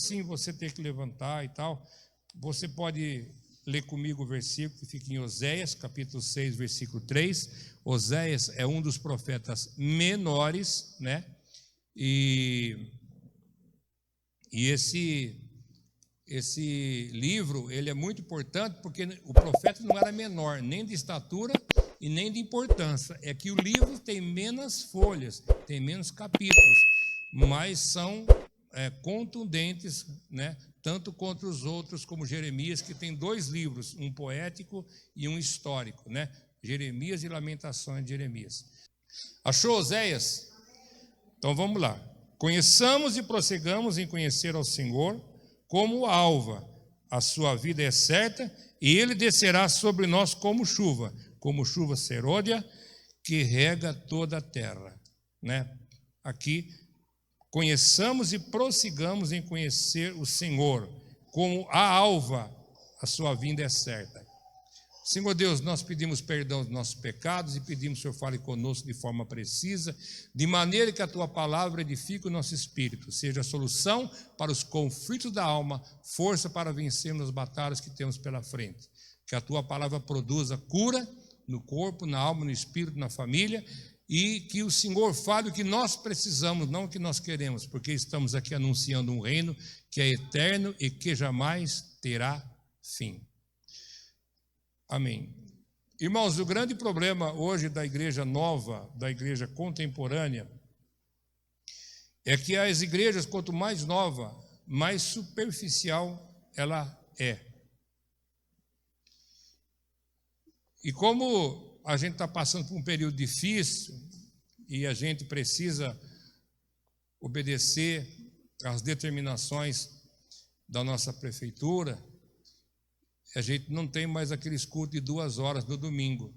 assim você ter que levantar e tal, você pode ler comigo o versículo que fica em Oséias, capítulo 6, versículo 3. Oséias é um dos profetas menores, né? E esse livro, ele é muito importante porque o profeta não era menor, nem de estatura e nem de importância. É que o livro tem menos folhas, tem menos capítulos, mas são contundentes, né? Tanto contra os outros, como Jeremias, que tem 2 livros, um poético e um histórico, né? Jeremias e Lamentações de Jeremias. Achou Oséias? Então vamos lá. Conheçamos e prossigamos em conhecer ao Senhor como alva. A sua vida é certa e ele descerá sobre nós como chuva serôdia que rega toda a terra, né? Aqui, conheçamos e prossigamos em conhecer o Senhor como a alva, a sua vinda é certa. Senhor Deus, nós pedimos perdão dos nossos pecados e pedimos que o Senhor fale conosco de forma precisa, de maneira que a Tua palavra edifique o nosso espírito, seja a solução para os conflitos da alma, força para vencermos as batalhas que temos pela frente. Que a Tua palavra produza cura no corpo, na alma, no espírito, na família, e que o Senhor fale o que nós precisamos, não o que nós queremos, porque estamos aqui anunciando um reino que é eterno e que jamais terá fim. Amém. Irmãos, o grande problema hoje da igreja nova, da igreja contemporânea, é que as igrejas, quanto mais nova, mais superficial ela é. E como a gente está passando por um período difícil e a gente precisa obedecer às determinações da nossa prefeitura, a gente não tem mais aqueles cultos de 2 horas no domingo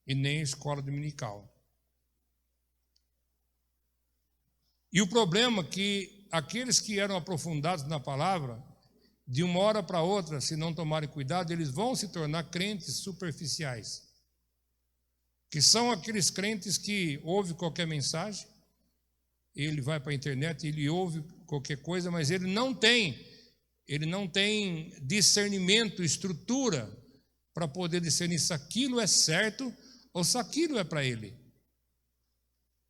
e nem escola dominical. E o problema é que aqueles que eram aprofundados na palavra, de uma hora para outra, se não tomarem cuidado, eles vão se tornar crentes superficiais, que são aqueles crentes que ouvem qualquer mensagem, ele vai para a internet, ele ouve qualquer coisa, mas ele não tem discernimento, estrutura para poder discernir se aquilo é certo ou se aquilo é para ele.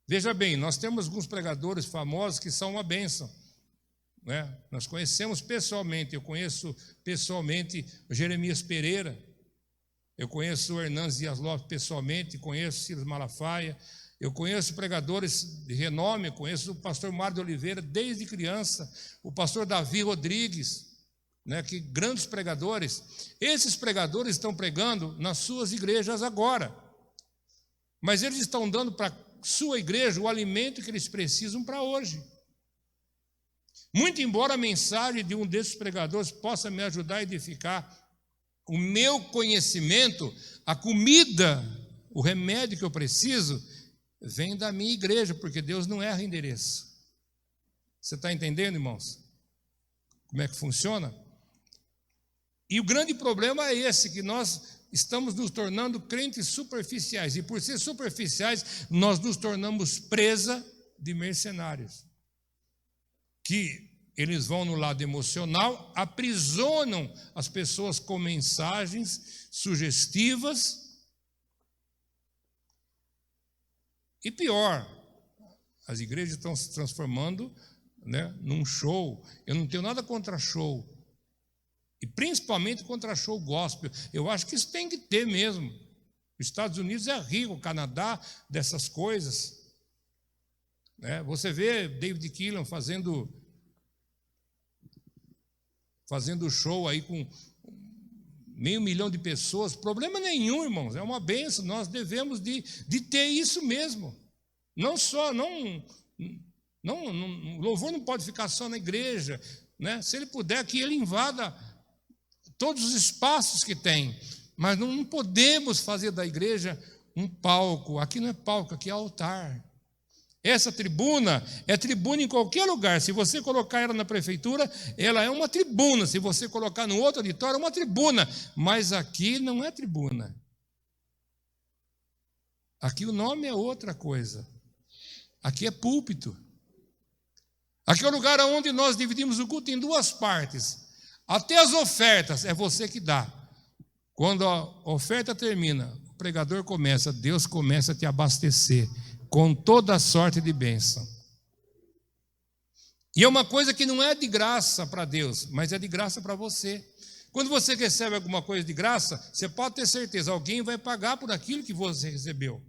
Veja bem, nós temos alguns pregadores famosos que são uma bênção, né? Nós conhecemos pessoalmente, eu conheço pessoalmente o Jeremias Pereira, eu conheço o Hernandes Dias Lopes pessoalmente, conheço o Silas Malafaia, eu conheço pregadores de renome, eu conheço o pastor Mário de Oliveira desde criança, o pastor Davi Rodrigues, né, que grandes pregadores. Esses pregadores estão pregando nas suas igrejas agora, mas eles estão dando para a sua igreja o alimento que eles precisam para hoje. Muito embora a mensagem de um desses pregadores possa me ajudar a edificar o meu conhecimento, a comida, o remédio que eu preciso, vem da minha igreja, porque Deus não erra endereço. Você está entendendo, irmãos? Como é que funciona? E o grande problema é esse, que nós estamos nos tornando crentes superficiais, e por ser superficiais, nós nos tornamos presa de mercenários, que eles vão no lado emocional, aprisionam as pessoas com mensagens sugestivas, e pior, as igrejas estão se transformando, né, num show. Eu não tenho nada contra show, e principalmente contra show gospel. Eu acho que isso tem que ter mesmo. Os Estados Unidos é rico, o Canadá, dessas coisas, né? Você vê David Keelan fazendo show aí com 500 mil de pessoas, problema nenhum, irmãos, é uma bênção, nós devemos de ter isso mesmo. Não só, o louvor não pode ficar só na igreja, né? Se ele puder, que ele invada todos os espaços que tem, mas não podemos fazer da igreja um palco. Aqui não é palco, aqui é altar. Essa tribuna é tribuna em qualquer lugar. Se você colocar ela na prefeitura, ela é uma tribuna. Se você colocar no outro auditório, é uma tribuna. Mas aqui não é tribuna. Aqui o nome é outra coisa. Aqui é púlpito. Aqui é o lugar onde nós dividimos o culto em duas partes. Até as ofertas, é você que dá. Quando a oferta termina, o pregador começa, Deus começa a te abastecer com toda a sorte de bênção. E é uma coisa que não é de graça para Deus, mas é de graça para você. Quando você recebe alguma coisa de graça, você pode ter certeza, alguém vai pagar por aquilo que você recebeu.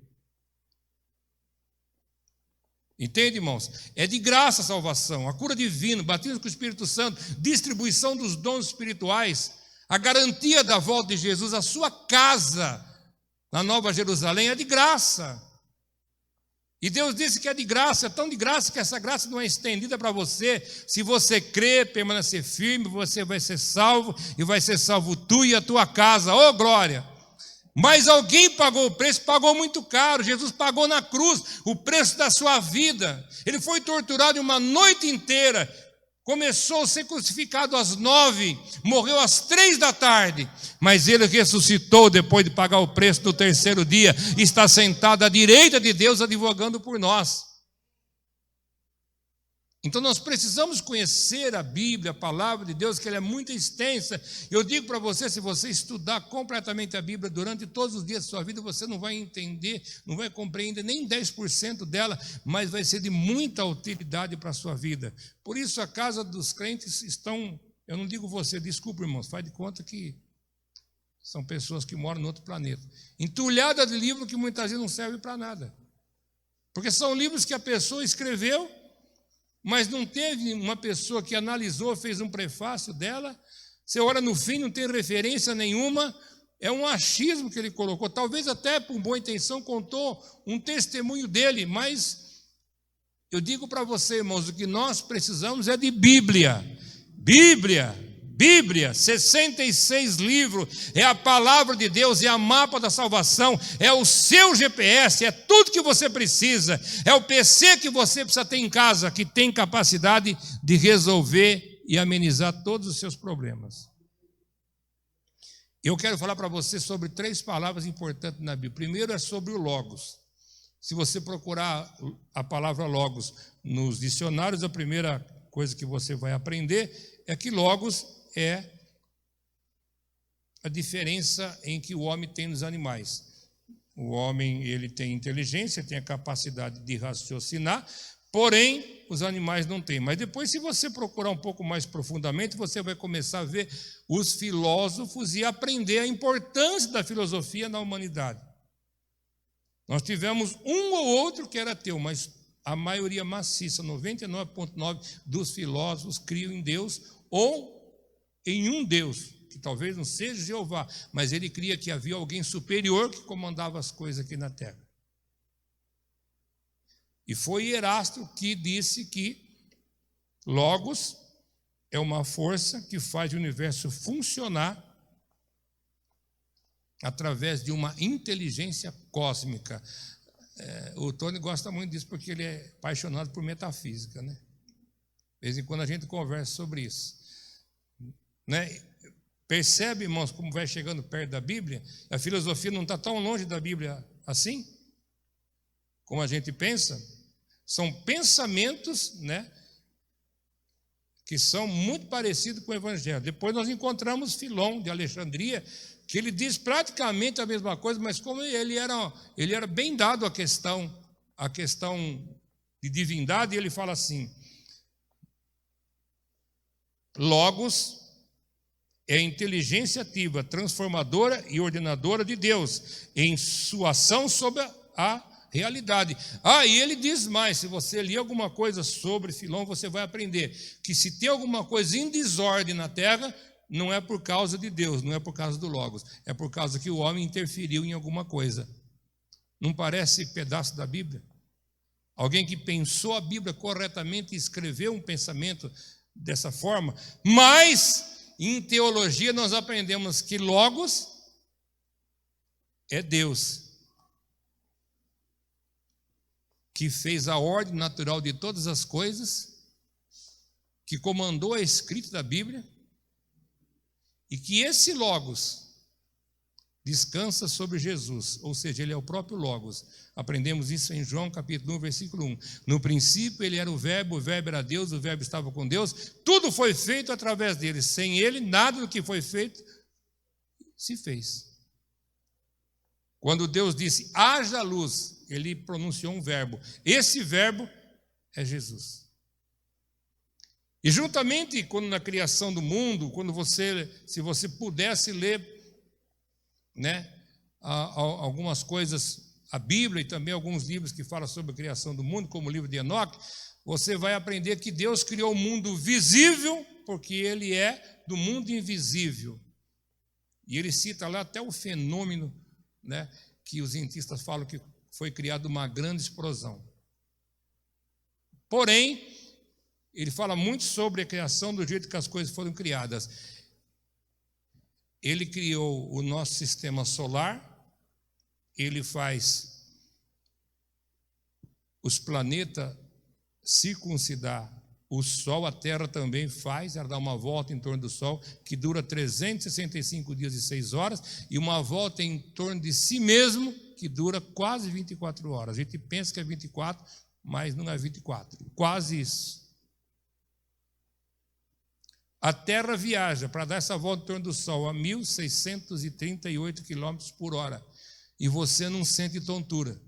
Entende, irmãos? É de graça a salvação, a cura divina, batismo com o Espírito Santo, distribuição dos dons espirituais, a garantia da volta de Jesus, a sua casa na Nova Jerusalém é de graça. E Deus disse que é de graça, é tão de graça que essa graça não é estendida para você. Se você crer, permanecer firme, você vai ser salvo, e vai ser salvo tu e a tua casa. Oh, glória! Mas alguém pagou o preço, pagou muito caro. Jesus pagou na cruz o preço da sua vida. Ele foi torturado uma noite inteira. Começou a ser crucificado às 9, morreu às 3 da tarde. Mas ele ressuscitou depois de pagar o preço no terceiro dia. Está sentado à direita de Deus, advogando por nós. Então nós precisamos conhecer a Bíblia, a palavra de Deus, que ela é muito extensa. Eu digo para você, se você estudar completamente a Bíblia durante todos os dias da sua vida, você não vai entender, não vai compreender nem 10% dela, mas vai ser de muita utilidade para a sua vida. Por isso a casa dos crentes estão, eu não digo você, desculpa, irmãos, faz de conta que são pessoas que moram em outro planeta, entulhada de livros que muitas vezes não servem para nada, porque são livros que a pessoa escreveu, mas não teve uma pessoa que analisou, fez um prefácio dela. Você olha no fim, não tem referência nenhuma, é um achismo que ele colocou, talvez até por boa intenção contou um testemunho dele, mas eu digo para você, irmãos, o que nós precisamos é de Bíblia, 66 livros, é a palavra de Deus, é a mapa da salvação, é o seu GPS, é tudo que você precisa, é o PC que você precisa ter em casa, que tem capacidade de resolver e amenizar todos os seus problemas. Eu quero falar para você sobre 3 palavras importantes na Bíblia. Primeiro é sobre o Logos. Se você procurar a palavra Logos nos dicionários, a primeira coisa que você vai aprender é que Logos é a diferença em que o homem tem nos animais. O homem, ele tem inteligência, tem a capacidade de raciocinar, porém, os animais não têm. Mas depois, se você procurar um pouco mais profundamente, você vai começar a ver os filósofos e aprender a importância da filosofia na humanidade. Nós tivemos um ou outro que era ateu, mas a maioria maciça, 99,9% dos filósofos criam em Deus ou em um Deus, que talvez não seja Jeová, mas ele cria que havia alguém superior que comandava as coisas aqui na terra. E foi Erasto que disse que Logos é uma força que faz o universo funcionar através de uma inteligência cósmica. O Tony gosta muito disso porque ele é apaixonado por metafísica, né? De vez em quando a gente conversa sobre isso, né? Percebe, irmãos, como vai chegando perto da Bíblia? A filosofia não está tão longe da Bíblia assim, como a gente pensa. São pensamentos, né, que são muito parecidos com o Evangelho. Depois nós encontramos Filon de Alexandria, que ele diz praticamente a mesma coisa, mas como ele era bem dado à questão de divindade, ele fala assim: Logos é a inteligência ativa, transformadora e ordenadora de Deus em sua ação sobre a realidade. E ele diz mais, se você ler alguma coisa sobre Filon, você vai aprender que se tem alguma coisa em desordem na terra, não é por causa de Deus, não é por causa do Logos, é por causa que o homem interferiu em alguma coisa. Não parece pedaço da Bíblia? Alguém que pensou a Bíblia corretamente e escreveu um pensamento dessa forma, mas em teologia nós aprendemos que Logos é Deus, que fez a ordem natural de todas as coisas, que comandou a escrita da Bíblia, e que esse Logos descansa sobre Jesus, ou seja, ele é o próprio Logos. Aprendemos isso em João capítulo 1, versículo 1. No princípio ele era o Verbo era Deus, o Verbo estava com Deus, tudo foi feito através dele. Sem ele, nada do que foi feito se fez. Quando Deus disse, haja luz, ele pronunciou um verbo. Esse verbo é Jesus. E juntamente, quando na criação do mundo, se você pudesse ler, algumas coisas, a Bíblia e também alguns livros que falam sobre a criação do mundo, como o livro de Enoque, você vai aprender que Deus criou o mundo visível, porque ele é do mundo invisível. E ele cita lá até o fenômeno, que os cientistas falam que foi criado uma grande explosão. Porém, ele fala muito sobre a criação, do jeito que as coisas foram criadas. Ele criou o nosso sistema solar, ele faz os planetas circuncidar o Sol, a Terra também faz, ela dá uma volta em torno do Sol, que dura 365 dias e 6 horas, e uma volta em torno de si mesmo, que dura quase 24 horas. A gente pensa que é 24, mas não é 24, quase isso. A Terra viaja para dar essa volta em torno do Sol a 1.638 km por hora. E você não sente tontura.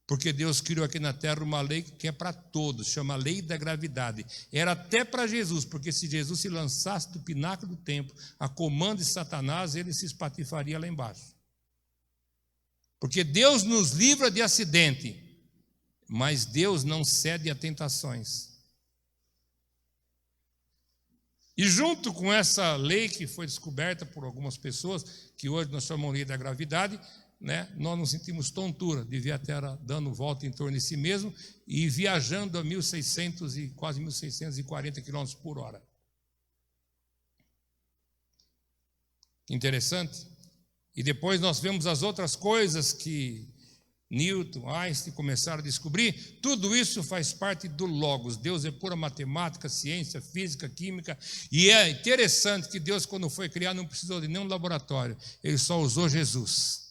Porque Deus criou aqui na Terra uma lei que é para todos, chama a lei da gravidade. Era até para Jesus, porque se Jesus se lançasse do pináculo do templo a comando de Satanás, ele se espatifaria lá embaixo. Porque Deus nos livra de acidente, mas Deus não cede a tentações. E junto com essa lei que foi descoberta por algumas pessoas, que hoje nós chamamos de lei da gravidade, nós não sentimos tontura de ver a Terra dando volta em torno de si mesmo e viajando a 1.600 e quase 1.640 km por hora. Interessante. E depois nós vemos as outras coisas que Newton, Einstein começaram a descobrir. Tudo isso faz parte do Logos. Deus é pura matemática, ciência, física, química. E é interessante que Deus, quando foi criar, não precisou de nenhum laboratório. Ele só usou Jesus.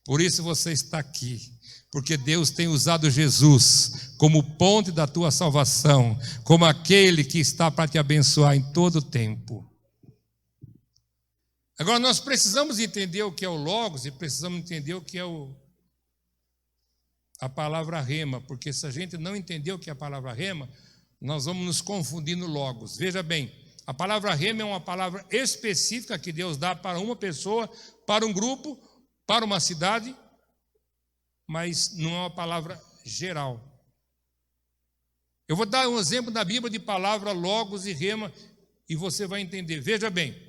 Por isso você está aqui. Porque Deus tem usado Jesus como ponte da tua salvação, como aquele que está para te abençoar em todo o tempo. Agora nós precisamos entender o que é o Logos e precisamos entender o que é a palavra rema, porque se a gente não entender o que é a palavra rema, nós vamos nos confundir no Logos. Veja bem, a palavra rema é uma palavra específica que Deus dá para uma pessoa, para um grupo, para uma cidade, mas não é uma palavra geral. Eu vou dar um exemplo da Bíblia de palavra Logos e rema e você vai entender. Veja bem,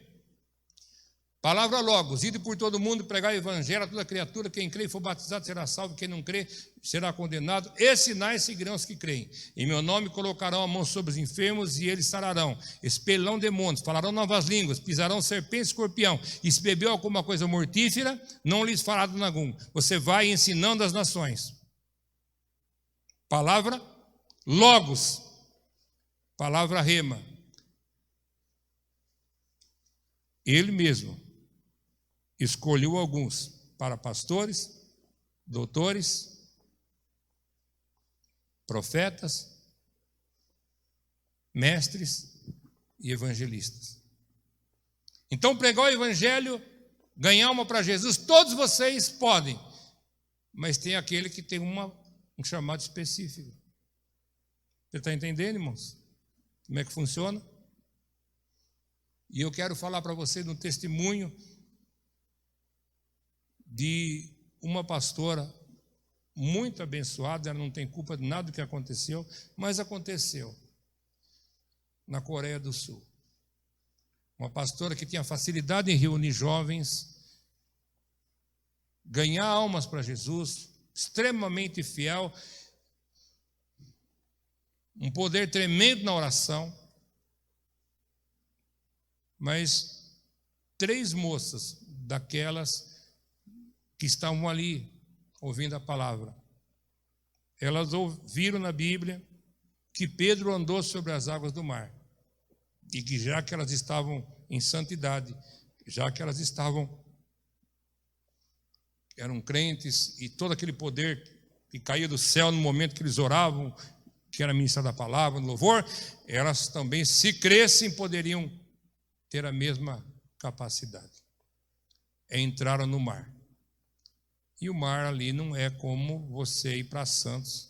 palavra Logos, ide por todo mundo, pregar o evangelho a toda criatura, quem crê e for batizado será salvo, quem não crê será condenado. Esses sinais seguirão os que creem. Em meu nome colocarão a mão sobre os enfermos e eles sararão. Expelirão demônios, falarão novas línguas, pisarão serpente e escorpião. E se bebeu alguma coisa mortífera, não lhes fará dano algum. Você vai ensinando as nações. Palavra Logos, palavra rema. Ele mesmo escolheu alguns para pastores, doutores, profetas, mestres e evangelistas. Então, pregar o evangelho, ganhar uma para Jesus, todos vocês podem, mas tem aquele que tem um chamado específico. Você está entendendo, irmãos? Como é que funciona? E eu quero falar para você de um testemunho de uma pastora muito abençoada. Ela não tem culpa de nada do que aconteceu, mas aconteceu na Coreia do Sul. Uma pastora que tinha facilidade em reunir jovens, ganhar almas para Jesus, extremamente fiel, um poder tremendo na oração. Mas 3 moças daquelas que estavam ali ouvindo a palavra, elas ouviram na Bíblia que Pedro andou sobre as águas do mar e que já que elas estavam em santidade, já que elas estavam eram crentes, e todo aquele poder que caía do céu no momento que eles oravam, que era ministrada a palavra, no louvor, elas também, se crescem, poderiam ter a mesma capacidade. Entraram no mar. E o mar ali não é como você ir para Santos,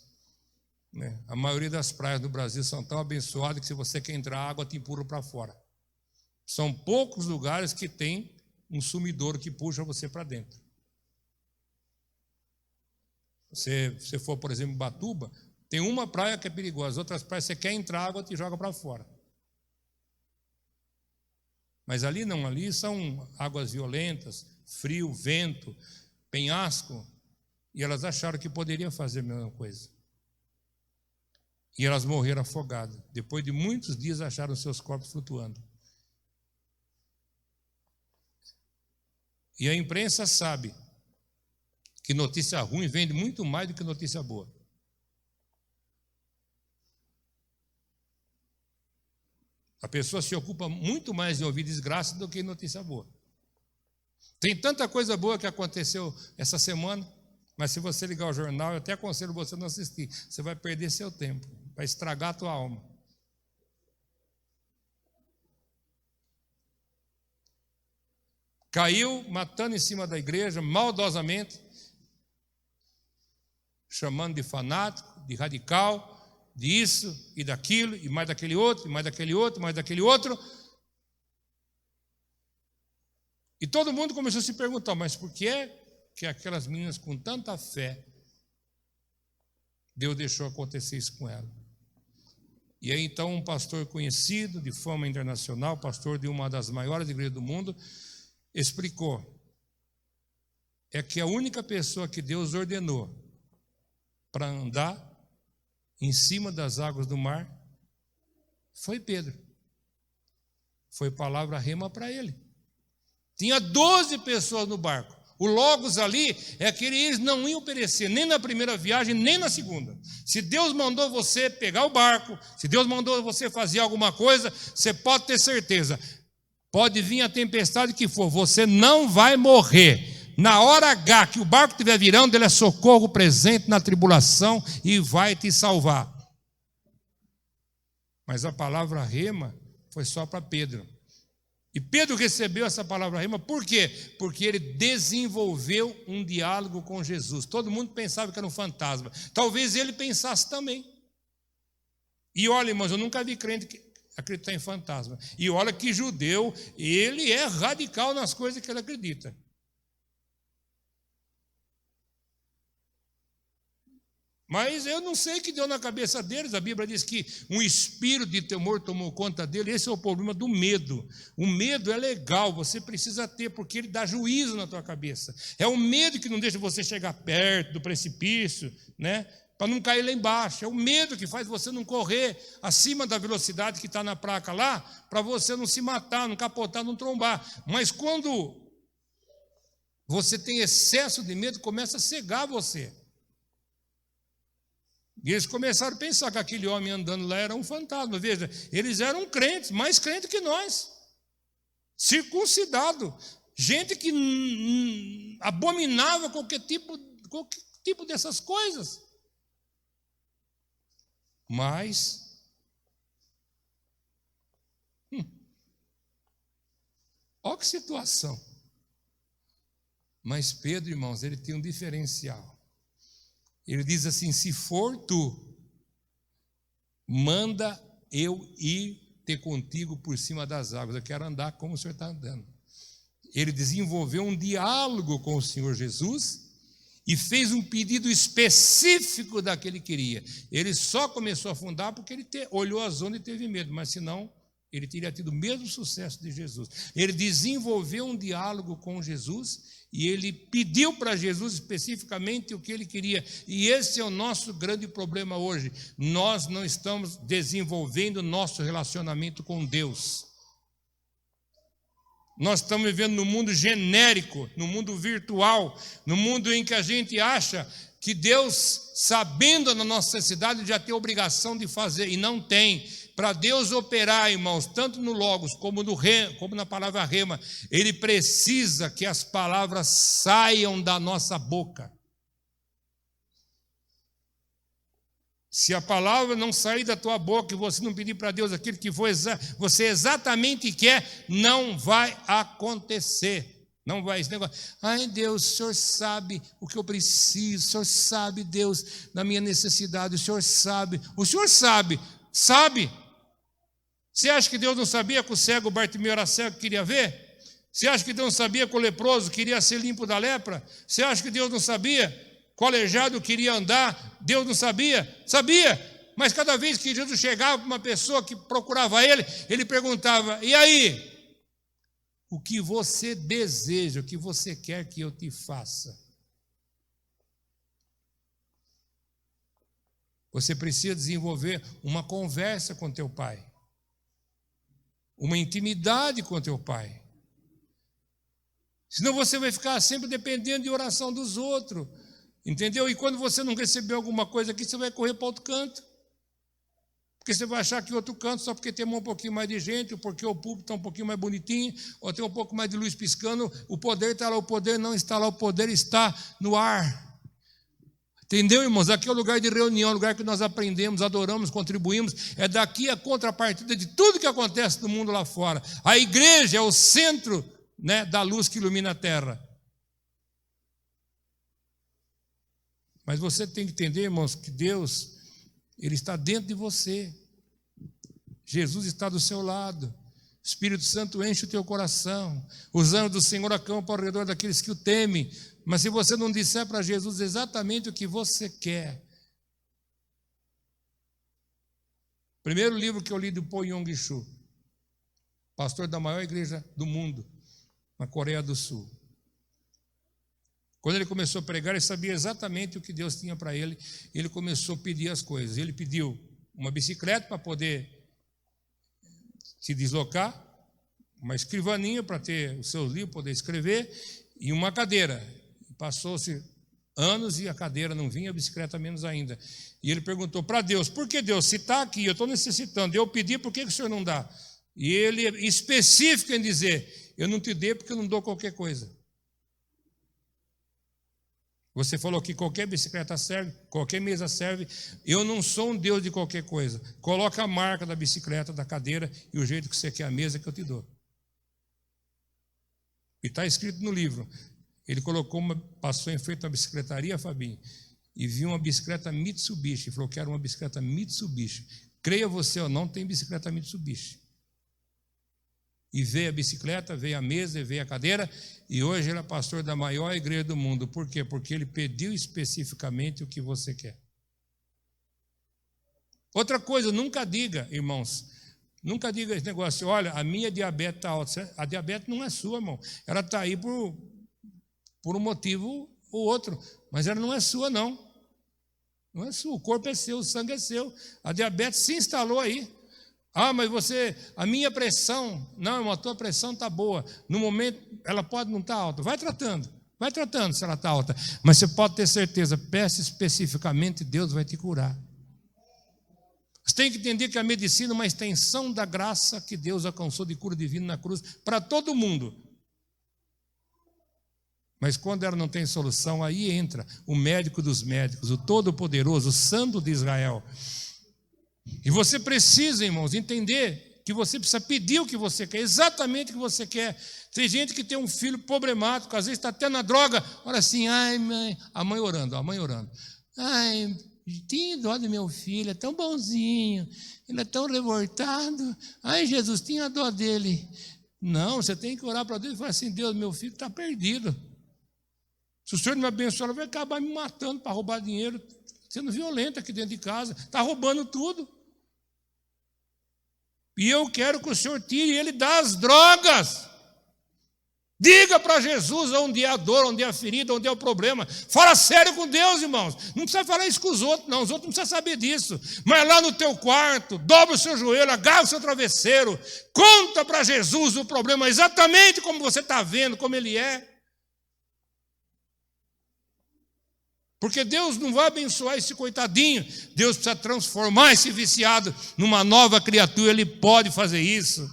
né? A maioria das praias do Brasil são tão abençoadas que se você quer entrar, a água te empurra para fora. São poucos lugares que tem um sumidouro que puxa você para dentro. Se você for, por exemplo, em Batuba, tem uma praia que é perigosa, as outras praias você quer entrar, a água te joga para fora. Mas ali não, ali são águas violentas, frio, vento, penhasco, e elas acharam que poderiam fazer a mesma coisa. E elas morreram afogadas. Depois de muitos dias acharam seus corpos flutuando. E a imprensa sabe que notícia ruim vende muito mais do que notícia boa. A pessoa se ocupa muito mais em ouvir desgraça do que notícia boa. Tem tanta coisa boa que aconteceu essa semana, mas se você ligar o jornal, eu até aconselho você não assistir. Você vai perder seu tempo, vai estragar a tua alma. Caiu matando em cima da igreja, maldosamente, chamando de fanático, de radical, disso e daquilo, e mais daquele outro, e mais daquele outro, e mais daquele outro. E todo mundo começou a se perguntar, mas por que aquelas meninas com tanta fé, Deus deixou acontecer isso com elas? E aí então um pastor conhecido, de fama internacional, pastor de uma das maiores igrejas do mundo, explicou, é que a única pessoa que Deus ordenou para andar em cima das águas do mar foi Pedro. Foi palavra rema para ele. Tinha 12 pessoas no barco. O logos ali é que eles não iam perecer, nem na primeira viagem, nem na segunda. Se Deus mandou você pegar o barco, se Deus mandou você fazer alguma coisa, você pode ter certeza. Pode vir a tempestade que for, você não vai morrer. Na hora H que o barco estiver virando, ele é socorro presente na tribulação e vai te salvar. Mas a palavra rema foi só para Pedro. E Pedro recebeu essa palavra rema, por quê? Porque ele desenvolveu um diálogo com Jesus. Todo mundo pensava que era um fantasma. Talvez ele pensasse também. E olha, irmãos, eu nunca vi crente acreditar em fantasma. E olha que judeu, ele é radical nas coisas que ele acredita. Mas eu não sei o que deu na cabeça deles. A Bíblia diz que um espírito de temor tomou conta dele. Esse é o problema do medo. O medo é legal, você precisa ter, porque ele dá juízo na tua cabeça. É o medo que não deixa você chegar perto do precipício, né? Para não cair lá embaixo. É o medo que faz você não correr acima da velocidade que está na placa lá, para você não se matar, não capotar, não trombar. Mas quando você tem excesso de medo, começa a cegar você. E eles começaram a pensar que aquele homem andando lá era um fantasma. Veja, eles eram crentes, mais crentes que nós. Circuncidado. Gente que abominava qualquer tipo dessas coisas. Mas, olha que situação. Mas Pedro, irmãos, ele tem um diferencial. Ele diz assim, se for tu, manda eu ir ter contigo por cima das águas. Eu quero andar como o Senhor está andando. Ele desenvolveu um diálogo com o Senhor Jesus e fez um pedido específico daquele que queria. Ele só começou a afundar porque ele olhou a zona e teve medo, mas senão ele teria tido o mesmo sucesso de Jesus. Ele desenvolveu um diálogo com Jesus e ele pediu para Jesus especificamente o que ele queria. E esse é o nosso grande problema hoje. Nós não estamos desenvolvendo nosso relacionamento com Deus. Nós estamos vivendo num mundo genérico, no mundo virtual, no mundo em que a gente acha que Deus, sabendo da nossa necessidade, já tem a obrigação de fazer, e não tem. Para Deus operar, irmãos, tanto no Logos como na palavra rema, Ele precisa que as palavras saiam da nossa boca. Se a palavra não sair da tua boca e você não pedir para Deus aquilo que você exatamente quer, não vai acontecer. Não vai esse negócio. Ai, Deus, o Senhor sabe o que eu preciso. O Senhor sabe, Deus, da minha necessidade. O Senhor sabe. O Senhor sabe. Sabe. Você acha que Deus não sabia que o cego Bartimeu era cego e queria ver? Você acha que Deus não sabia que o leproso queria ser limpo da lepra? Você acha que Deus não sabia que o aleijado queria andar? Deus não sabia? Sabia. Mas cada vez que Jesus chegava para uma pessoa que procurava ele, ele perguntava, e aí? O que você deseja, o que você quer que eu te faça? Você precisa desenvolver uma conversa com teu pai, uma intimidade com teu pai. Senão você vai ficar sempre dependendo de oração dos outros, entendeu? E quando você não receber alguma coisa aqui, você vai correr para outro canto. Porque você vai achar que outro canto, só porque tem um pouquinho mais de gente, ou porque o púlpito está um pouquinho mais bonitinho, ou tem um pouco mais de luz piscando, o poder está lá, o poder não está lá, o poder está no ar. Entendeu, irmãos? Aqui é o lugar de reunião, o lugar que nós aprendemos, adoramos, contribuímos. É daqui a contrapartida de tudo que acontece no mundo lá fora. A igreja é o centro, né, da luz que ilumina a terra. Mas você tem que entender, irmãos, que Deus, Ele está dentro de você. Jesus está do seu lado. O Espírito Santo enche o teu coração. Os anjos do Senhor acampam ao redor daqueles que o temem. Mas se você não disser para Jesus exatamente o que você quer. Primeiro livro que eu li do Po Yong-Shu, pastor da maior igreja do mundo, na Coreia do Sul. Quando ele começou a pregar, ele sabia exatamente o que Deus tinha para ele. Ele começou a pedir as coisas. Ele pediu uma bicicleta para poder se deslocar, uma escrivaninha para ter os seus livros, poder escrever, e uma cadeira. Passou-se anos e a cadeira não vinha, a bicicleta menos ainda. E ele perguntou para Deus, por que Deus, se está aqui, eu estou necessitando, eu pedi, por que o Senhor não dá? E ele é específico em dizer, eu não te dei porque eu não dou qualquer coisa. Você falou que qualquer bicicleta serve, qualquer mesa serve. Eu não sou um Deus de qualquer coisa. Coloca a marca da bicicleta, da cadeira e o jeito que você quer a mesa que eu te dou. E está escrito no livro. Ele passou em frente a uma bicicletaria, Fabinho, e viu uma bicicleta Mitsubishi. Falou que era uma bicicleta Mitsubishi. Creia você ou não, tem bicicleta Mitsubishi. E veio a bicicleta, veio a mesa, veio a cadeira, e hoje ele é pastor da maior igreja do mundo. Por quê? Porque ele pediu especificamente o que você quer. Outra coisa, nunca diga, irmãos, nunca diga esse negócio, olha, a minha diabetes está alta. A diabetes não é sua, irmão. Ela está aí por um motivo ou outro, mas ela não é sua, não. Não é sua, o corpo é seu, o sangue é seu. A diabetes se instalou aí. Ah, mas a minha pressão, não, irmão, a tua pressão está boa. No momento, ela pode não estar alta. Vai tratando se ela está alta. Mas você pode ter certeza, peça especificamente, Deus vai te curar. Você tem que entender que a medicina é uma extensão da graça que Deus alcançou de cura divina na cruz para todo mundo. Mas quando ela não tem solução, aí entra o médico dos médicos, o todo-poderoso, o Santo de Israel. E você precisa, irmãos, entender que você precisa pedir o que você quer, exatamente o que você quer. Tem gente que tem um filho problemático, às vezes está até na droga, olha assim, ai mãe, a mãe orando. Ai, tinha dó do meu filho, é tão bonzinho, ele é tão revoltado. Ai, Jesus, tinha dó dele. Não, você tem que orar para Deus e falar assim, Deus, meu filho está perdido. Se o Senhor não me abençoar, ele vai acabar me matando para roubar dinheiro, sendo violento aqui dentro de casa, está roubando tudo. E eu quero que o Senhor tire ele das drogas. Diga para Jesus onde é a dor, onde é a ferida, onde é o problema. Fala sério com Deus, irmãos. Não precisa falar isso com os outros, não. Os outros não precisam saber disso. Mas lá no teu quarto, dobra o seu joelho, agarra o seu travesseiro, conta para Jesus o problema exatamente como você está vendo, como ele é. Porque Deus não vai abençoar esse coitadinho. Deus precisa transformar esse viciado numa nova criatura. Ele pode fazer isso.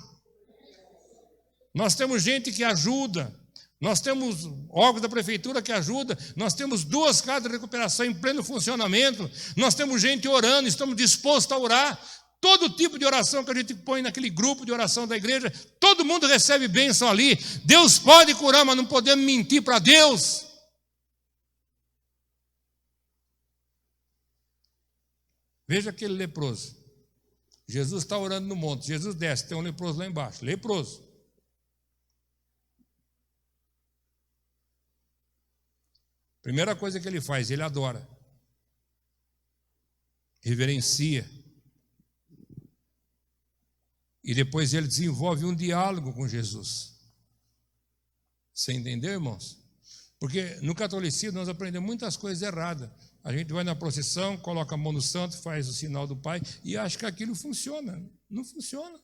Nós temos gente que ajuda. Nós temos órgãos da prefeitura que ajudam. Nós temos 2 casas de recuperação em pleno funcionamento. Nós temos gente orando, estamos dispostos a orar. Todo tipo de oração que a gente põe naquele grupo de oração da igreja, todo mundo recebe bênção ali. Deus pode curar, mas não podemos mentir para Deus. Veja aquele leproso. Jesus está orando no monte. Jesus desce, tem um leproso lá embaixo. Leproso. Primeira coisa que ele faz, ele adora. Reverencia. E depois ele desenvolve um diálogo com Jesus. Você entendeu, irmãos? Porque no catolicismo nós aprendemos muitas coisas erradas. A gente vai na procissão, coloca a mão no santo, faz o sinal do Pai e acha que aquilo funciona. Não funciona.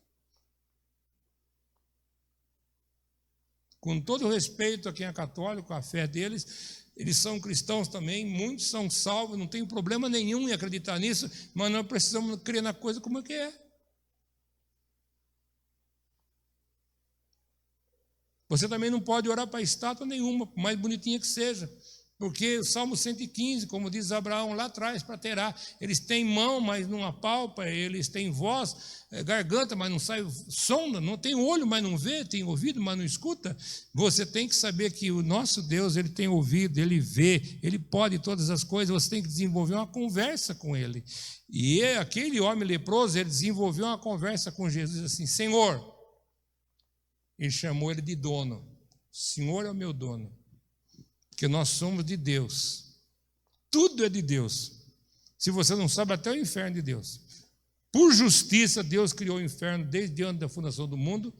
Com todo respeito a quem é católico, a fé deles, eles são cristãos também, muitos são salvos, não tem problema nenhum em acreditar nisso, mas nós precisamos crer na coisa como é que é. Você também não pode orar para estátua nenhuma, por mais bonitinha que seja. Porque o Salmo 115, como diz Abraão lá atrás, para terá, eles têm mão, mas não apalpa, eles têm voz, garganta, mas não sai sonda, não tem olho, mas não vê, tem ouvido, mas não escuta. Você tem que saber que o nosso Deus, ele tem ouvido, ele vê, ele pode todas as coisas, você tem que desenvolver uma conversa com ele. E aquele homem leproso, ele desenvolveu uma conversa com Jesus assim, Senhor, ele chamou ele de dono, Senhor é o meu dono. Porque nós somos de Deus. Tudo é de Deus. Se você não sabe, até o inferno é de Deus. Por justiça, Deus criou o inferno desde antes da fundação do mundo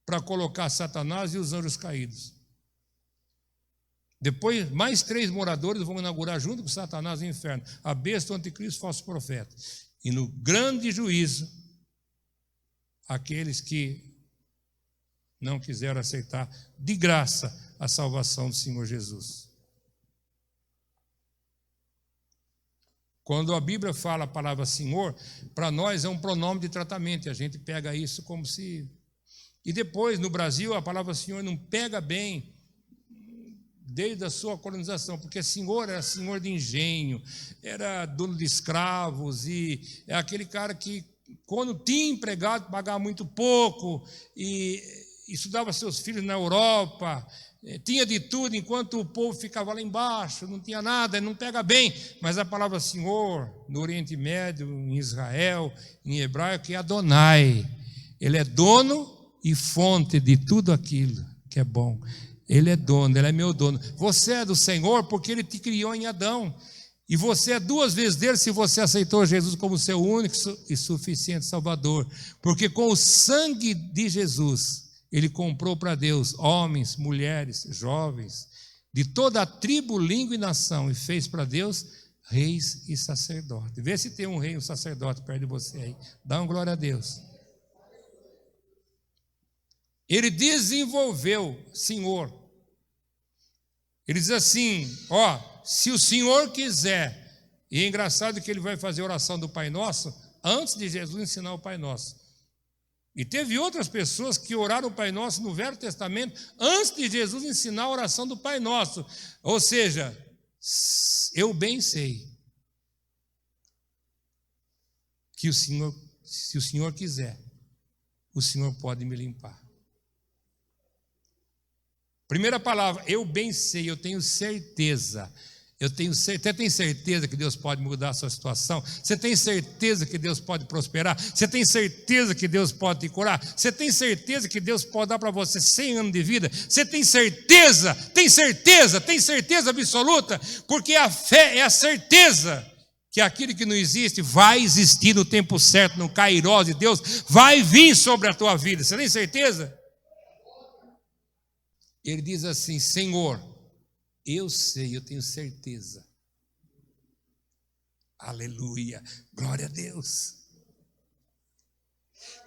para colocar Satanás e os anjos caídos. Depois, mais 3 moradores vão inaugurar junto com Satanás o inferno. A besta, o anticristo, o falso profeta. E no grande juízo, aqueles que não quiseram aceitar de graça a salvação do Senhor Jesus. Quando a Bíblia fala a palavra Senhor, para nós é um pronome de tratamento, e a gente pega isso como se... E depois, no Brasil, a palavra Senhor não pega bem desde a sua colonização, porque Senhor era senhor de engenho, era dono de escravos, e é aquele cara que, quando tinha empregado, pagava muito pouco, e estudava seus filhos na Europa, tinha de tudo, enquanto o povo ficava lá embaixo, não tinha nada, não pega bem, mas a palavra Senhor, no Oriente Médio, em Israel, em hebraico, é Adonai. Ele é dono e fonte de tudo aquilo que é bom. Ele é dono, ele é meu dono. Você é do Senhor porque ele te criou em Adão. E você é 2 vezes dele se você aceitou Jesus como seu único e suficiente Salvador. Porque com o sangue de Jesus, ele comprou para Deus homens, mulheres, jovens, de toda a tribo, língua e nação, e fez para Deus reis e sacerdotes. Vê se tem um rei e um sacerdote perto de você aí. Dá uma glória a Deus. Ele desenvolveu, Senhor. Ele diz assim, ó, se o Senhor quiser, e é engraçado que ele vai fazer a oração do Pai Nosso, antes de Jesus ensinar o Pai Nosso. E teve outras pessoas que oraram o Pai Nosso no Velho Testamento antes de Jesus ensinar a oração do Pai Nosso. Ou seja, eu bem sei que o Senhor, se o Senhor quiser, o Senhor pode me limpar. Primeira palavra, eu bem sei, eu tenho certeza. Você tem certeza que Deus pode mudar a sua situação? Você tem certeza que Deus pode prosperar? Você tem certeza que Deus pode te curar? Você tem certeza que Deus pode dar para você 100 anos de vida? Você tem certeza absoluta? Porque a fé é a certeza que aquilo que não existe vai existir no tempo certo, no Kairós de Deus, vai vir sobre a tua vida. Você tem certeza? Ele diz assim, Senhor, eu sei, eu tenho certeza. Aleluia, glória a Deus.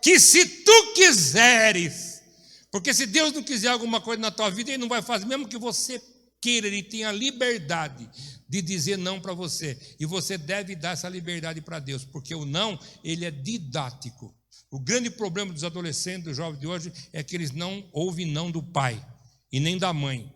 Que se tu quiseres, porque se Deus não quiser alguma coisa na tua vida, Ele não vai fazer, mesmo que você queira, ele tem a liberdade de dizer não para você. E você deve dar essa liberdade para Deus, porque o não, ele é didático. O grande problema dos adolescentes, dos jovens de hoje, é que eles não ouvem não do pai e nem da mãe.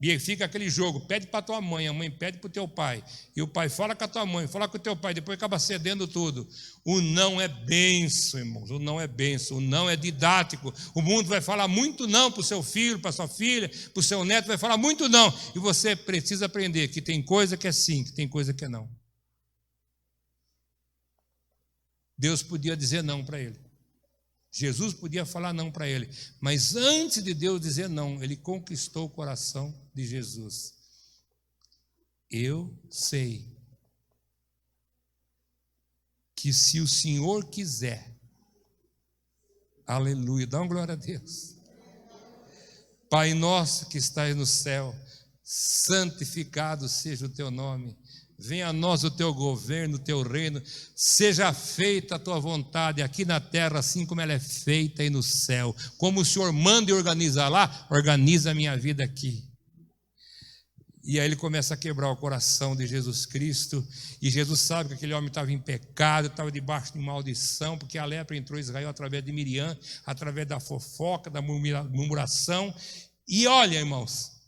E aí fica aquele jogo, pede para tua mãe, a mãe pede para o teu pai, e o pai fala com a tua mãe, fala com o teu pai, depois acaba cedendo tudo. O não é bênção, irmãos, o não é bênção, o não é didático. O mundo vai falar muito não para o seu filho, para a sua filha, para o seu neto, vai falar muito não, e você precisa aprender que tem coisa que é sim, que tem coisa que é não. Deus podia dizer não para ele. Jesus podia falar não para ele, mas antes de Deus dizer não, ele conquistou o coração de Jesus. Eu sei que se o Senhor quiser, aleluia, dá uma glória a Deus. Pai nosso que estás no céu, santificado seja o teu nome. Venha a nós o teu governo, o teu reino, seja feita a tua vontade aqui na terra, assim como ela é feita aí no céu. Como o Senhor manda e organiza lá, organiza a minha vida aqui. E aí ele começa a quebrar o coração de Jesus Cristo, e Jesus sabe que aquele homem estava em pecado, estava debaixo de maldição, porque a lepra entrou em Israel através de Miriam, através da fofoca, da murmuração. E olha, irmãos,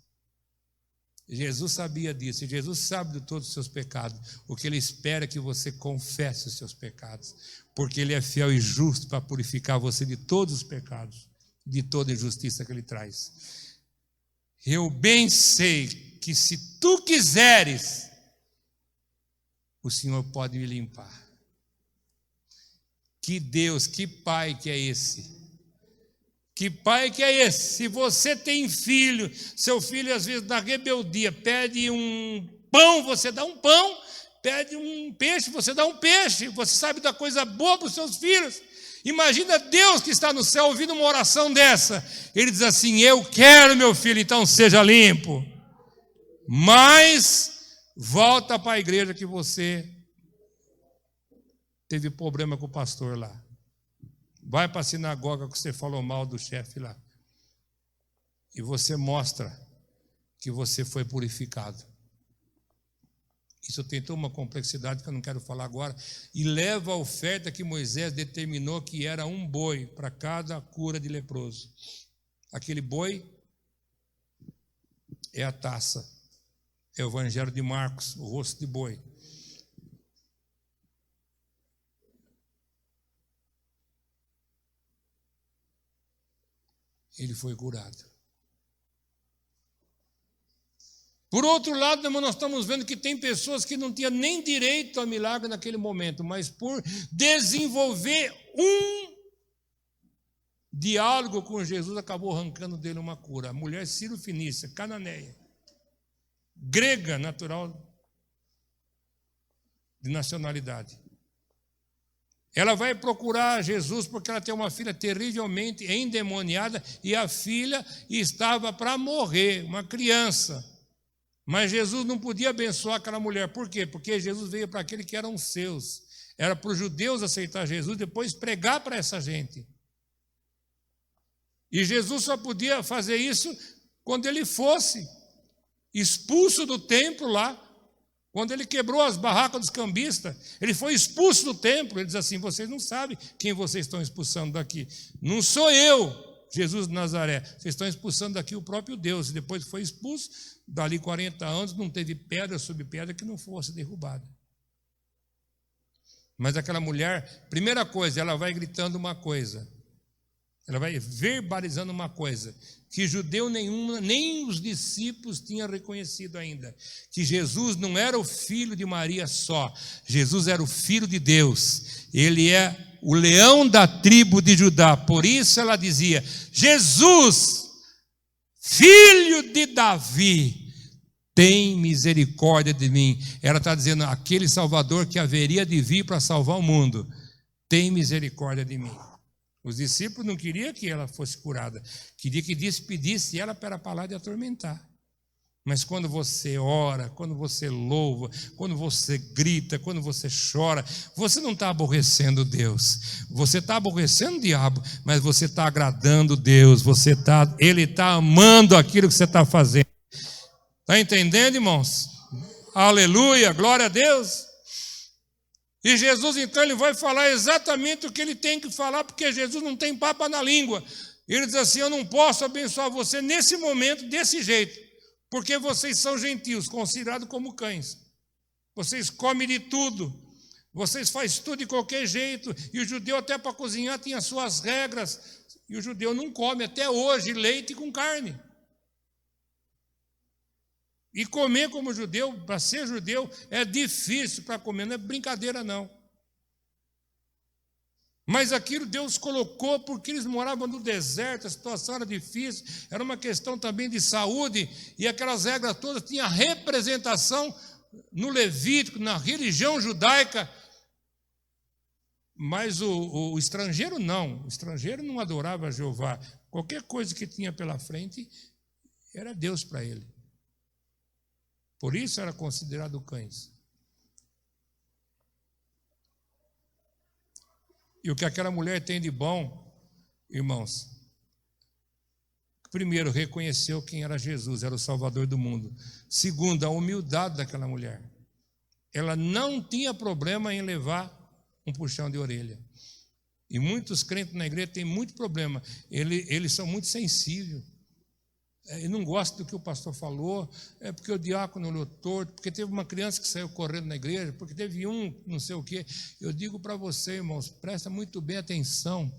Jesus sabia disso, e Jesus sabe de todos os seus pecados. O que ele espera é que você confesse os seus pecados, porque ele é fiel e justo para purificar você de todos os pecados, de toda injustiça que ele traz. Eu bem sei que se tu quiseres, o Senhor pode me limpar. Que Deus, que Pai que é esse? Que pai que é esse? Se você tem filho, seu filho às vezes na rebeldia pede um pão, você dá um pão, pede um peixe, você dá um peixe, você sabe da coisa boa para os seus filhos. Imagina Deus que está no céu ouvindo uma oração dessa, ele diz assim: eu quero meu filho, então seja limpo, mas volta para a igreja que você teve problema com o pastor lá. Vai para a sinagoga que você falou mal do chefe lá. E você mostra que você foi purificado. Isso tem toda uma complexidade que eu não quero falar agora. E leva a oferta que Moisés determinou, que era um boi para cada cura de leproso. Aquele boi é a taça. É o Evangelho de Marcos, o rosto de boi. Ele foi curado. Por outro lado, nós estamos vendo que tem pessoas que não tinham nem direito a milagre naquele momento, mas por desenvolver um diálogo com Jesus, acabou arrancando dele uma cura. A mulher Ciro-fenícia, cananeia, grega, natural de nacionalidade. Ela vai procurar Jesus porque ela tem uma filha terrivelmente endemoniada e a filha estava para morrer, uma criança. Mas Jesus não podia abençoar aquela mulher. Por quê? Porque Jesus veio para aqueles que eram seus. Era para os judeus aceitar Jesus, depois pregar para essa gente. E Jesus só podia fazer isso quando ele fosse expulso do templo lá. Quando ele quebrou as barracas dos cambistas, ele foi expulso do templo. Ele diz assim: vocês não sabem quem vocês estão expulsando daqui. Não sou eu, Jesus de Nazaré. Vocês estão expulsando daqui o próprio Deus. E depois foi expulso, dali 40 anos, não teve pedra sobre pedra que não fosse derrubada. Mas aquela mulher, primeira coisa, ela vai gritando uma coisa. Ela vai verbalizando uma coisa que judeu nenhum, nem os discípulos tinham reconhecido ainda, que Jesus não era o filho de Maria só, Jesus era o filho de Deus, ele é o leão da tribo de Judá. Por isso ela dizia: Jesus, filho de Davi, tem misericórdia de mim. Ela está dizendo: aquele Salvador que haveria de vir para salvar o mundo, tem misericórdia de mim. Os discípulos não queriam que ela fosse curada, queriam que despedisse ela para parar de atormentar. Mas quando você ora, quando você louva, quando você grita, quando você chora, você não está aborrecendo Deus, você está aborrecendo o diabo, mas você está agradando Deus, ele está amando aquilo que você está fazendo. Está entendendo, irmãos? Aleluia, glória a Deus. E Jesus, então, ele vai falar exatamente o que ele tem que falar, porque Jesus não tem papo na língua. Ele diz assim: eu não posso abençoar você nesse momento, desse jeito, porque vocês são gentios, considerados como cães. Vocês comem de tudo, vocês fazem tudo de qualquer jeito, e o judeu até para cozinhar tinha suas regras, e o judeu não come até hoje leite com carne. E comer como judeu, para ser judeu, é difícil para comer, não é brincadeira não. Mas aquilo Deus colocou porque eles moravam no deserto, a situação era difícil, era uma questão também de saúde, e aquelas regras todas tinham representação no Levítico, na religião judaica. Mas o estrangeiro não, o estrangeiro não adorava Jeová. Qualquer coisa que tinha pela frente era Deus para ele. Por isso era considerado cães. E o que aquela mulher tem de bom, irmãos, primeiro, reconheceu quem era Jesus, era o Salvador do mundo. Segundo, a humildade daquela mulher. Ela não tinha problema em levar um puxão de orelha. E muitos crentes na igreja têm muito problema. Eles são muito sensíveis. E não gosta do que o pastor falou, é porque o diácono olhou torto, porque teve uma criança que saiu correndo na igreja, porque teve um não sei o quê. Eu digo para você, irmãos, presta muito bem atenção.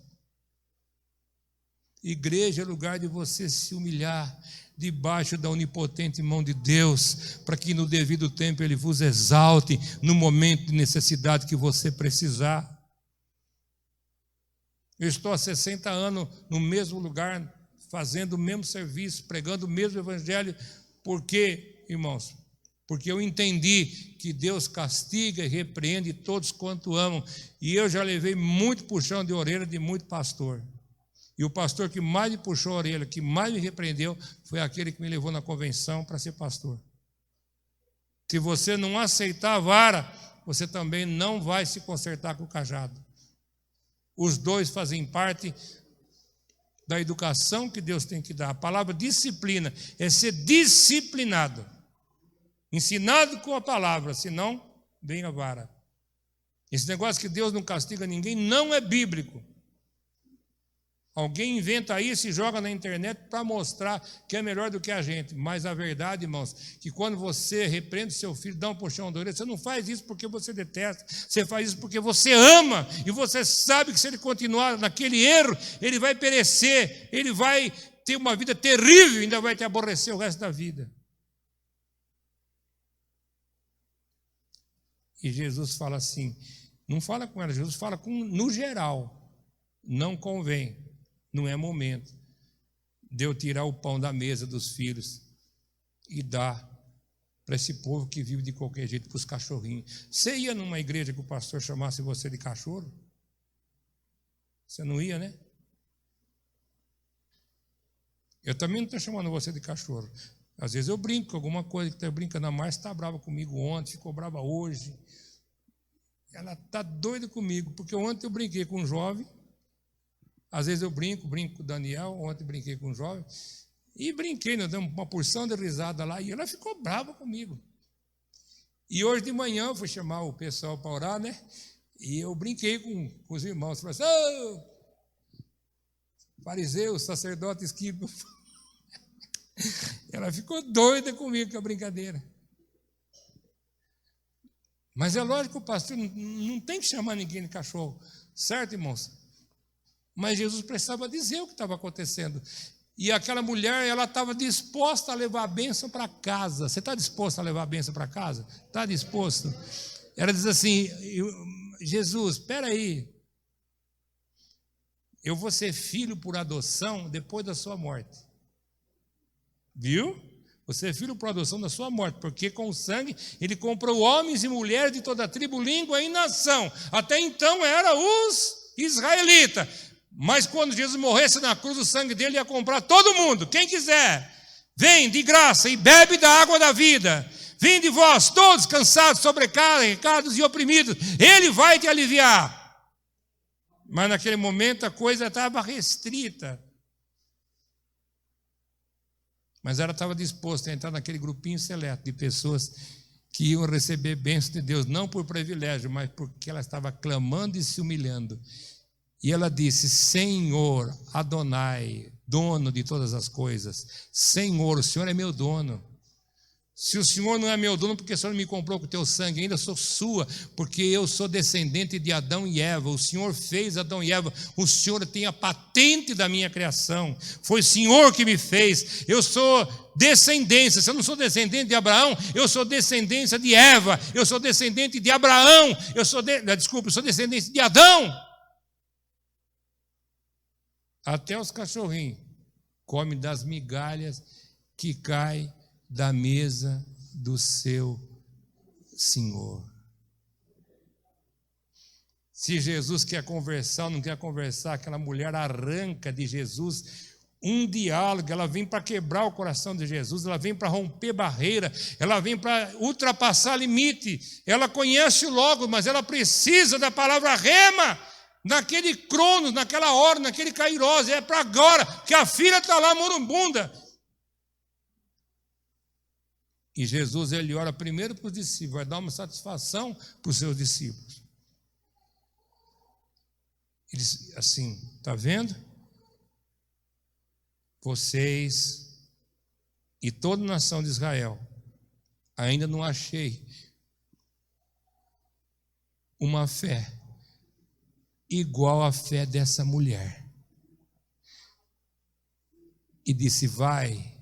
Igreja é lugar de você se humilhar debaixo da onipotente mão de Deus, para que no devido tempo Ele vos exalte no momento de necessidade que você precisar. Eu estou há 60 anos no mesmo lugar, fazendo o mesmo serviço, pregando o mesmo evangelho. Por quê, irmãos? Porque eu entendi que Deus castiga e repreende todos quanto amam. E eu já levei muito puxão de orelha de muito pastor. E o pastor que mais me puxou a orelha, que mais me repreendeu, foi aquele que me levou na convenção para ser pastor. Se você não aceitar a vara, você também não vai se consertar com o cajado. Os dois fazem parte da educação que Deus tem que dar. A palavra disciplina é ser disciplinado, ensinado com a palavra, senão vem a vara. Esse negócio que Deus não castiga ninguém não é bíblico. Alguém inventa isso e joga na internet para mostrar que é melhor do que a gente. Mas a verdade, irmãos, que quando você repreende seu filho, dá um puxão de orelha, você não faz isso porque você detesta, você faz isso porque você ama, e você sabe que se ele continuar naquele erro, ele vai perecer, ele vai ter uma vida terrível, ainda vai te aborrecer o resto da vida. E Jesus fala assim, não fala com ela, Jesus fala no geral, não convém. Não é momento de eu tirar o pão da mesa dos filhos e dar para esse povo que vive de qualquer jeito, para os cachorrinhos. Você ia numa igreja que o pastor chamasse você de cachorro? Você não ia, né? Eu também não estou chamando você de cachorro. Às vezes eu brinco com alguma coisa que está brincando. A Márcia está brava comigo ontem, ficou brava hoje. Ela está doida comigo, porque ontem eu brinquei com um jovem. Às vezes eu brinco com o Daniel, ontem brinquei com um jovem, e brinquei, nós demos uma porção de risada lá, e ela ficou brava comigo. E hoje de manhã eu fui chamar o pessoal para orar, né? E eu brinquei com os irmãos, falei assim, oh, fariseu, sacerdote, esquiva. Ela ficou doida comigo com a brincadeira. Mas é lógico que o pastor não tem que chamar ninguém de cachorro, certo, irmãos? Mas Jesus precisava dizer o que estava acontecendo. E aquela mulher, ela estava disposta a levar a bênção para casa. Você está disposto a levar a bênção para casa? Está disposto? Ela diz assim, Jesus, espera aí. Eu vou ser filho por adoção depois da sua morte. Viu? Você é filho por adoção da sua morte, porque com o sangue ele comprou homens e mulheres de toda tribo, língua e nação. Até então eram os israelitas. Mas quando Jesus morresse na cruz, o sangue dele ia comprar todo mundo. Quem quiser, vem de graça e bebe da água da vida. Vinde vós, todos cansados, sobrecarregados e oprimidos. Ele vai te aliviar. Mas naquele momento a coisa estava restrita. Mas ela estava disposta a entrar naquele grupinho seleto de pessoas que iam receber bênção de Deus, não por privilégio, mas porque ela estava clamando e se humilhando. E ela disse: Senhor, Adonai, dono de todas as coisas, Senhor, o Senhor é meu dono. Se o Senhor não é meu dono, porque o Senhor me comprou com o teu sangue, ainda sou sua, porque eu sou descendente de Adão e Eva. O Senhor fez Adão e Eva, o Senhor tem a patente da minha criação. Foi o Senhor que me fez. Eu sou descendência. Se eu não sou descendente de Abraão, eu sou descendência de Eva. Eu sou descendente de Abraão. Eu sou descendente de Adão. Até os cachorrinhos comem das migalhas que caem da mesa do seu Senhor. Se Jesus quer conversar ou não quer conversar, aquela mulher arranca de Jesus um diálogo, ela vem para quebrar o coração de Jesus, ela vem para romper barreira, ela vem para ultrapassar limite, ela conhece o logo, mas ela precisa da palavra rema, naquele cronos, naquela hora, naquele kairós, é para agora, que a filha está lá moribunda. E Jesus, ele ora primeiro para os discípulos, vai dar uma satisfação para os seus discípulos. Ele diz assim: está vendo? Vocês e toda a nação de Israel, ainda não achei uma fé igual à fé dessa mulher. E disse: vai,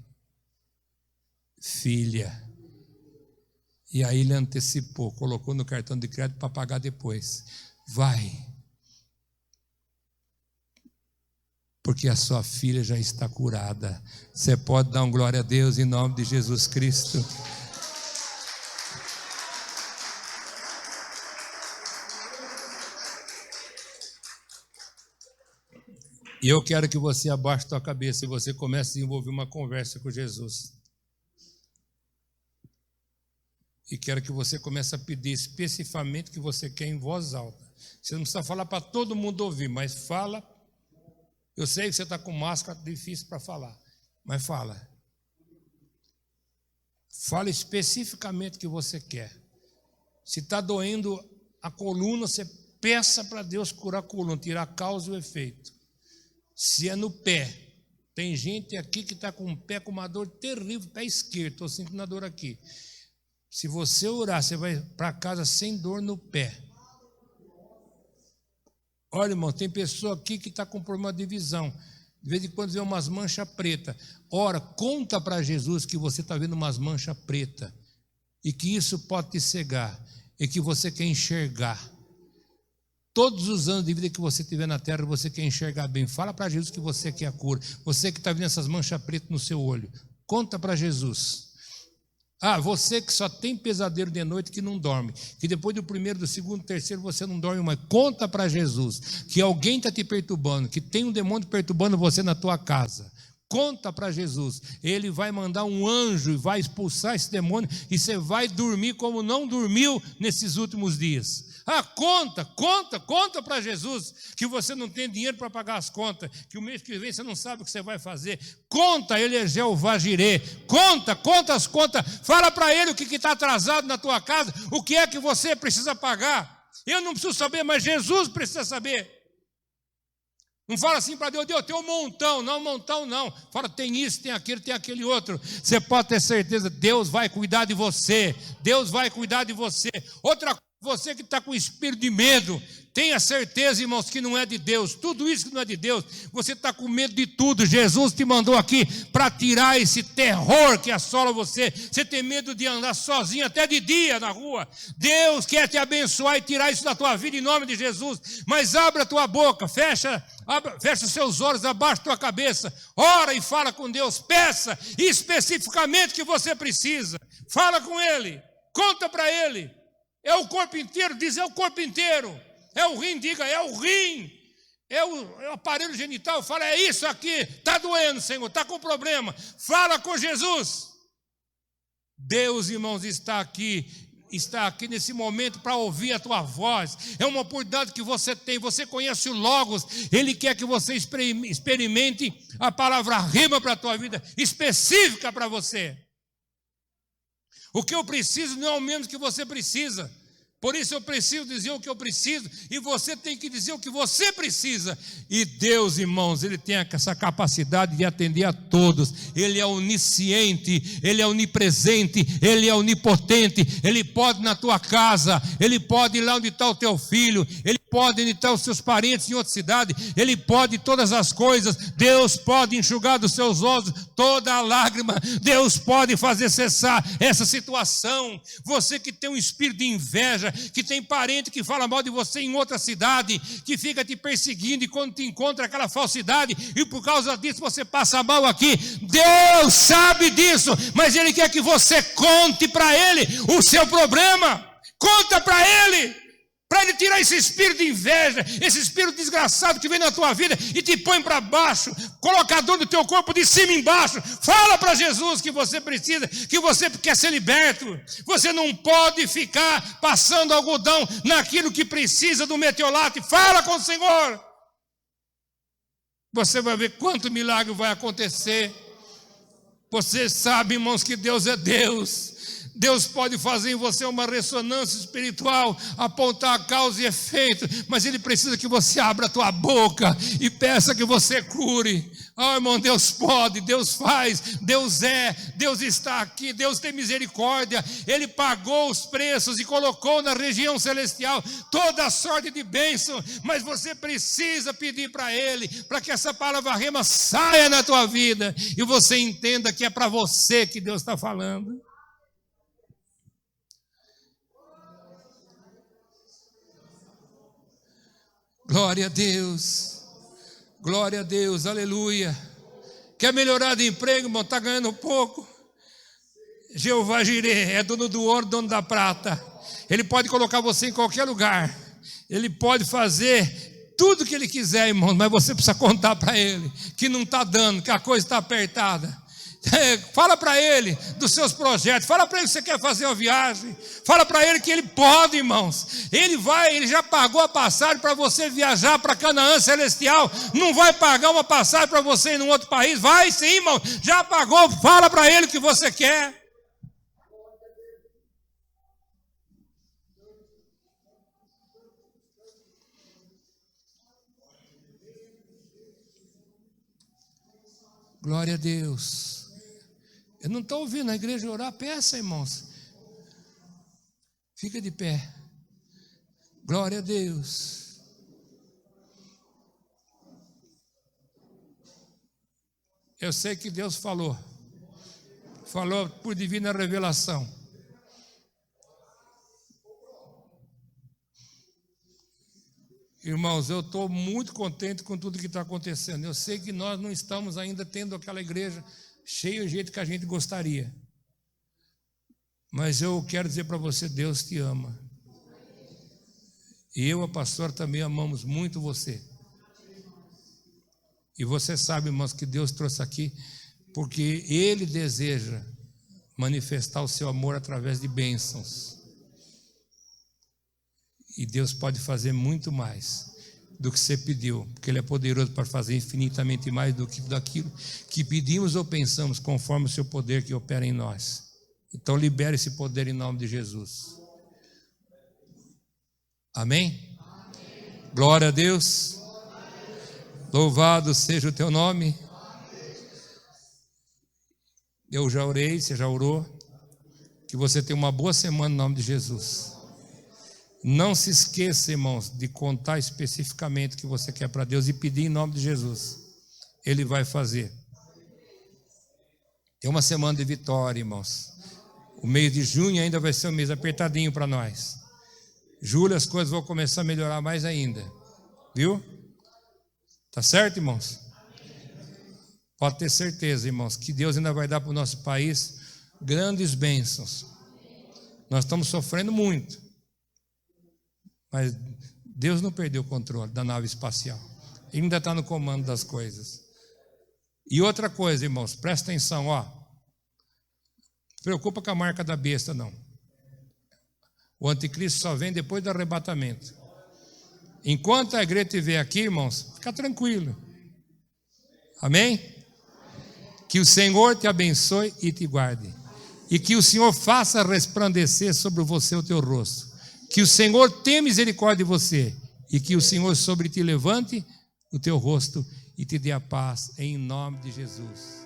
filha. E aí ele antecipou, colocou no cartão de crédito para pagar depois. Vai, porque a sua filha já está curada. Você pode dar glória a Deus em nome de Jesus Cristo? E eu quero que você abaixe a sua cabeça e você comece a desenvolver uma conversa com Jesus. E quero que você comece a pedir especificamente o que você quer em voz alta. Você não precisa falar para todo mundo ouvir, mas fala. Eu sei que você está com máscara, difícil para falar, mas fala. Fala especificamente o que você quer. Se está doendo a coluna, você peça para Deus curar a coluna, tirar a causa e o efeito. Se é no pé, tem gente aqui que está com o pé com uma dor terrível, pé esquerdo, estou sentindo a dor aqui. Se você orar, você vai para casa sem dor no pé. Olha, irmão, tem pessoa aqui que está com problema de visão. De vez em quando vê umas manchas pretas. Ora, conta para Jesus que você está vendo umas manchas pretas. E que isso pode te cegar. E que você quer enxergar. Todos os anos de vida que você tiver na terra, você quer enxergar bem. Fala para Jesus que você quer a cura. Você que está vendo essas manchas pretas no seu olho. Conta para Jesus. Ah, você que só tem pesadelo de noite, que não dorme, que depois do primeiro, do segundo, do terceiro você não dorme mais, conta para Jesus que alguém está te perturbando, que tem um demônio perturbando você na tua casa. Conta para Jesus, ele vai mandar um anjo e vai expulsar esse demônio e você vai dormir como não dormiu nesses últimos dias. Ah, conta para Jesus que você não tem dinheiro para pagar as contas, que o mês que vem você não sabe o que você vai fazer. Conta, ele é Jeová Jirê. Conta as contas. Fala para ele o que está atrasado na tua casa, o que é que você precisa pagar. Eu não preciso saber, mas Jesus precisa saber. Não fala assim para Deus: Deus, tem um montão. Não, montão não. Fala, tem isso, tem aquilo, tem aquele outro. Você pode ter certeza, Deus vai cuidar de você. Deus vai cuidar de você. Outra coisa, você que está com espírito de medo, tenha certeza, irmãos, que não é de Deus. Tudo isso que não é de Deus, você está com medo de tudo. Jesus te mandou aqui para tirar esse terror que assola você. Você tem medo de andar sozinho até de dia na rua. Deus quer te abençoar e tirar isso da tua vida em nome de Jesus. Mas abra a tua boca, fecha seus olhos, abaixa a tua cabeça, ora e fala com Deus, peça especificamente o que você precisa. Fala com Ele, conta para Ele. É o corpo inteiro, diz é o corpo inteiro. É o rim, diga, é o rim. É o aparelho genital, fala, é isso aqui. Está doendo, Senhor, está com problema. Fala com Jesus. Deus, irmãos, está aqui está aqui nesse momento para ouvir a tua voz. É uma oportunidade que você tem. Você conhece o Logos. Ele quer que você experimente a palavra rema para a tua vida, específica para você. O que eu preciso não é o mesmo que você precisa. Por isso eu preciso dizer o que eu preciso, e você tem que dizer o que você precisa. E Deus, irmãos, Ele tem essa capacidade de atender a todos. Ele é onisciente, Ele é onipresente, Ele é onipotente. Ele pode ir na tua casa, Ele pode ir lá onde está o teu filho, Ele pode ir onde estão os seus parentes em outra cidade, Ele pode todas as coisas. Deus pode enxugar dos seus olhos toda a lágrima. Deus pode fazer cessar essa situação. Você que tem um espírito de inveja, que tem parente que fala mal de você em outra cidade, que fica te perseguindo, e quando te encontra aquela falsidade, e por causa disso você passa mal aqui. Deus sabe disso, mas Ele quer que você conte para Ele o seu problema. Conta para Ele tirar esse espírito de inveja, esse espírito desgraçado que vem na tua vida e te põe para baixo, coloca a dor do teu corpo de cima embaixo. Fala para Jesus que você precisa, que você quer ser liberto. Você não pode ficar passando algodão naquilo que precisa do metiolate. Fala com o Senhor. Você vai ver quanto milagre vai acontecer. Você sabe, irmãos, que Deus é Deus. Deus pode fazer em você uma ressonância espiritual, apontar a causa e efeito, mas Ele precisa que você abra a tua boca e peça que você cure. Oh, irmão, Deus pode, Deus faz, Deus é, Deus está aqui, Deus tem misericórdia. Ele pagou os preços e colocou na região celestial toda a sorte de bênção, mas você precisa pedir para Ele, para que essa palavra rema saia na tua vida e você entenda que é para você que Deus está falando. Glória a Deus, aleluia. Quer melhorar de emprego, irmão? Está ganhando pouco? Jeová Jireh é dono do ouro, dono da prata. Ele pode colocar você em qualquer lugar. Ele pode fazer tudo que Ele quiser, irmão, mas você precisa contar para Ele que não está dando, que a coisa está apertada. Fala para Ele dos seus projetos. Fala para Ele que você quer fazer uma viagem. Fala para Ele que Ele pode, irmãos. Ele já pagou a passagem para você viajar para Canaã celestial. Não vai pagar uma passagem para você ir num outro país? Vai sim, irmão. Já pagou. Fala para Ele o que você quer. Glória a Deus. Eu não estou ouvindo a igreja orar, peça, irmãos. Fica de pé. Glória a Deus. Eu sei que Deus falou por divina revelação. Irmãos, eu estou muito contente com tudo que está acontecendo. Eu sei que nós não estamos ainda tendo aquela igreja cheio do jeito que a gente gostaria. Mas eu quero dizer para você, Deus te ama. E eu, a pastora, também amamos muito você. E você sabe, irmãos, que Deus trouxe aqui porque Ele deseja manifestar o seu amor através de bênçãos. E Deus pode fazer muito mais do que você pediu, porque Ele é poderoso para fazer infinitamente mais do que daquilo que pedimos ou pensamos, conforme o seu poder que opera em nós. Então libere esse poder em nome de Jesus. Amém? Amém. Glória a Deus. Louvado seja o teu nome. Eu já orei, você já orou. Que você tenha uma boa semana em nome de Jesus. Não se esqueça, irmãos, de contar especificamente o que você quer para Deus e pedir em nome de Jesus. Ele vai fazer. É uma semana de vitória, irmãos. O mês de junho ainda vai ser um mês apertadinho para nós. Julho as coisas vão começar a melhorar mais ainda. Viu? Tá certo, irmãos? Pode ter certeza, irmãos, que Deus ainda vai dar para o nosso país grandes bênçãos. Nós estamos sofrendo muito. Mas Deus não perdeu o controle da nave espacial. Ele ainda está no comando das coisas. E outra coisa, irmãos, presta atenção, ó. Não se preocupa com a marca da besta, não. O anticristo só vem depois do arrebatamento. Enquanto a igreja estiver aqui, irmãos, fica tranquilo. Amém? Que o Senhor te abençoe e te guarde. E que o Senhor faça resplandecer sobre você o teu rosto. Que o Senhor tenha misericórdia de você. E que o Senhor sobre ti levante o teu rosto e te dê a paz, em nome de Jesus.